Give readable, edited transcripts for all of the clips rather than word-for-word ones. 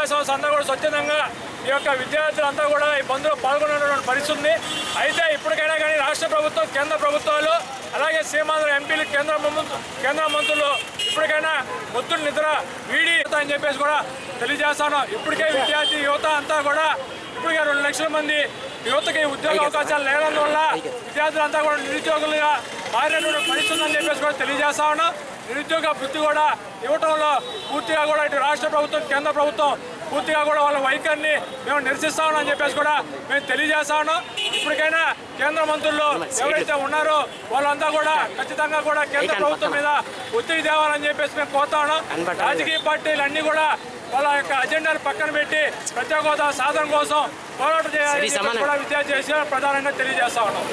విద్యా సంస్థ అంతా కూడా స్వచ్ఛందంగా ఈ యొక్క విద్యార్థులంతా కూడా ఈ బంద్లో పాల్గొనేటువంటి పరిస్థితి ఉంది. అయితే ఇప్పటికైనా కానీ రాష్ట్ర ప్రభుత్వం, కేంద్ర ప్రభుత్వాలు, అలాగే సీమాంధ్ర ఎంపీలు, కేంద్ర మంత్రులు ఇప్పటికైనా మొత్తం నిద్ర వీడి అని చెప్పేసి కూడా తెలియజేస్తాను. ఇప్పటికే విద్యార్థి యువత అంతా కూడా ఇప్పటికే 2 లక్షల మంది యువతకి ఉద్యోగ అవకాశాలు లేనందువల్ల విద్యార్థులంతా కూడా నిరుద్యోగులుగా మారినటువంటి పరిస్థితి ఉందని చెప్పేసి కూడా తెలియజేస్తా ఉన్నాం. నిరుద్యోగ వృత్తి కూడా ఇవ్వటంలో పూర్తిగా కూడా ఇటు రాష్ట్ర ప్రభుత్వం, కేంద్ర ప్రభుత్వం పూర్తిగా కూడా వాళ్ళ వైఖరిని మేము నిరసిస్తా ఉన్నామని చెప్పేసి కూడా మేము తెలియజేస్తా ఉన్నాం. ఇప్పటికైనా కేంద్ర మంత్రులు ఎవరైతే ఉన్నారో వాళ్ళంతా కూడా ఖచ్చితంగా కూడా కేంద్ర ప్రభుత్వం మీద ఒత్తిడి తేవాలని చెప్పేసి మేము కోరుతా ఉన్నాం. రాజకీయ పార్టీలు అన్నీ కూడా వాళ్ళ యొక్క అజెండాను పక్కన పెట్టి ప్రత్యేక హోదా సాధన కోసం పోరాటం చేయాలని కూడా విద్యార్థి చేసి ప్రధానంగా తెలియజేస్తా ఉన్నాం.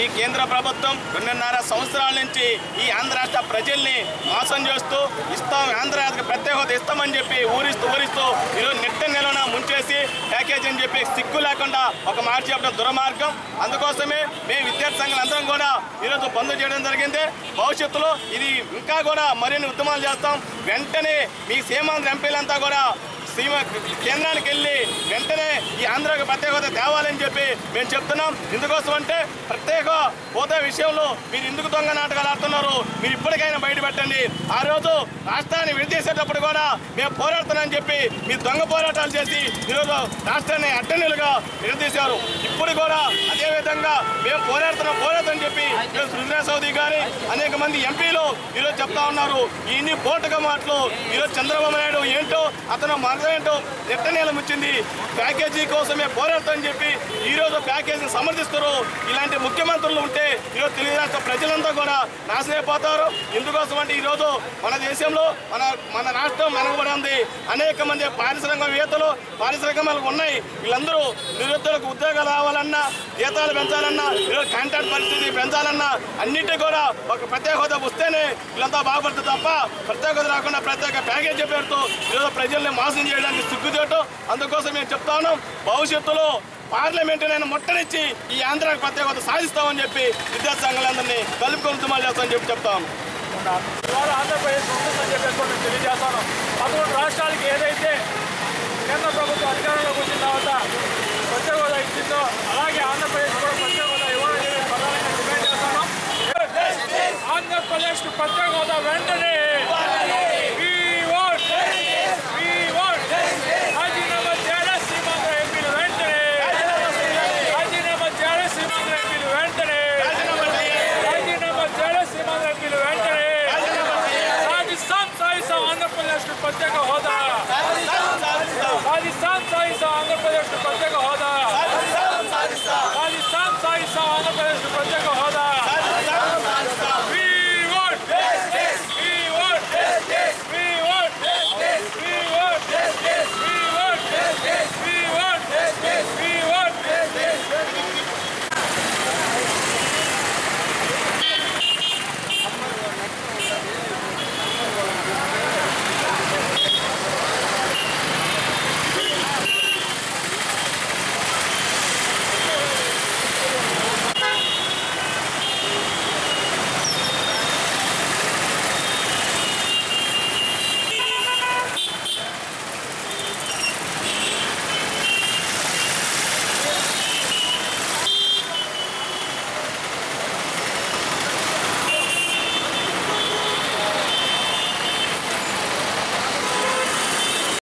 ఈ కేంద్ర ప్రభుత్వం 2.5 సంవత్సరాల నుంచి ఈ ఆంధ్ర రాష్ట్ర ప్రజల్ని మోసం చేస్తూ ఆంధ్ర రాష్ట్ర ప్రత్యేక హోదా ఇస్తామని చెప్పి ఊరిస్తూ ఈరోజు నెలన ముంచేసి ప్యాకేజ్ అని చెప్పి సిగ్గు లేకుండా ఒక మాట చెప్పడం దుర్మార్గం. అందుకోసమే మేము విద్యార్థి సంఘాలందరం కూడా ఈరోజు బంద్ చేయడం జరిగింది. భవిష్యత్తులో ఇది ఇంకా కూడా మరిన్ని ఉద్యమాలు చేస్తాం. వెంటనే మీ సీమాంధ్ర ఎంపీలంతా కూడా కేంద్రానికి వెళ్ళి వెంటనే ఈ ఆంధ్రాకి ప్రత్యేక హోదా తేవాలని చెప్పి మేము చెప్తున్నాం. ఎందుకోసం అంటే ప్రత్యేక హోదా విషయంలో మీరు ఎందుకు దొంగ నాటకాలు ఆడుతున్నారు, మీరు ఇప్పటికైనా బయటపెట్టండి. ఆ రోజు రాష్ట్రాన్ని విడదీసేటప్పుడు కూడా మేము పోరాడుతున్నామని చెప్పి మీరు దొంగ పోరాటాలు చేసి ఈరోజు రాష్ట్రాన్ని అడ్డనీలుగా విడదీశారు. ఇప్పుడు కూడా అదేవిధంగా మేము పోరాడుతామని చెప్పి ఈరోజు సుజనా చౌదరి గారి అనేక మంది ఎంపీలు ఈరోజు చెప్తా ఉన్నారు. ఇన్ని పోటుగా మాటలు ఈరోజు చంద్రబాబు నాయుడు ఏంటో అతను ఏంటో నెట్టనేలం వచ్చింది. ప్యాకేజీ కోసమే పోరాడతామని చెప్పి ఈరోజు ప్యాకేజీని సమర్థిస్తారు. ఇలాంటి ముఖ్యమంత్రులు ఉంటే ఈరోజు తెలుగు రాష్ట్ర ప్రజలంతా కూడా నాశనమైపోతారు. ఎందుకోసం అంటే ఈరోజు మన దేశంలో మన రాష్ట్రం వెనకబడి ఉంది. అనేక మంది పారిశ్రామికవేత్తలు పారిశ్రామికలు ఉన్నాయి. వీళ్ళందరూ నిరుద్యోగులకు ఉద్యోగాలు రావాలన్నా, జీతాలు పెంచాలన్నా, ఈరోజు కాంట్రాక్ట్ పరిస్థితి పెంచాలన్నా అన్నింటి కూడా ఒక ప్రత్యేక హోదా వస్తేనే వీళ్ళంతా బాగుపడుతుంది తప్ప ప్రత్యేక హోదా రాకుండా ప్రత్యేక ప్యాకేజీ పేరుతో ఈరోజు ప్రజల్ని మోసం చేయడానికి సిగ్గుచేయటం. అందుకోసం మేము చెప్తా ఉన్నాం, భవిష్యత్తులో పార్లమెంటునైనా ముట్టనిచ్చి ఈ ఆంధ్రాకి ప్రత్యేక హోదా సాధిస్తామని చెప్పి విద్యార్థి సంఘాలందరినీ కలుపుకొని ఉద్యమాలు చేస్తామని చెప్పి చెప్తాము. ఇవాళ ఆంధ్రప్రదేశ్ ఉంటుందని చెప్పేసి కూడా మేము తెలియజేస్తాను. 11 రాష్ట్రాలకి ఏదైతే కేంద్ర ప్రభుత్వం అధికారంలోకి వచ్చిన తర్వాత ప్రత్యేక హోదా ఇచ్చిందో అలాగే ఆంధ్రప్రదేశ్ కూడా ప్రత్యేక హోదా ఇవ్వాలని ప్రధానంగా డిమాండ్ చేస్తాను. ఆంధ్రప్రదేశ్కు ప్రత్యేక హోదా వెంటనే ప్రత్యేక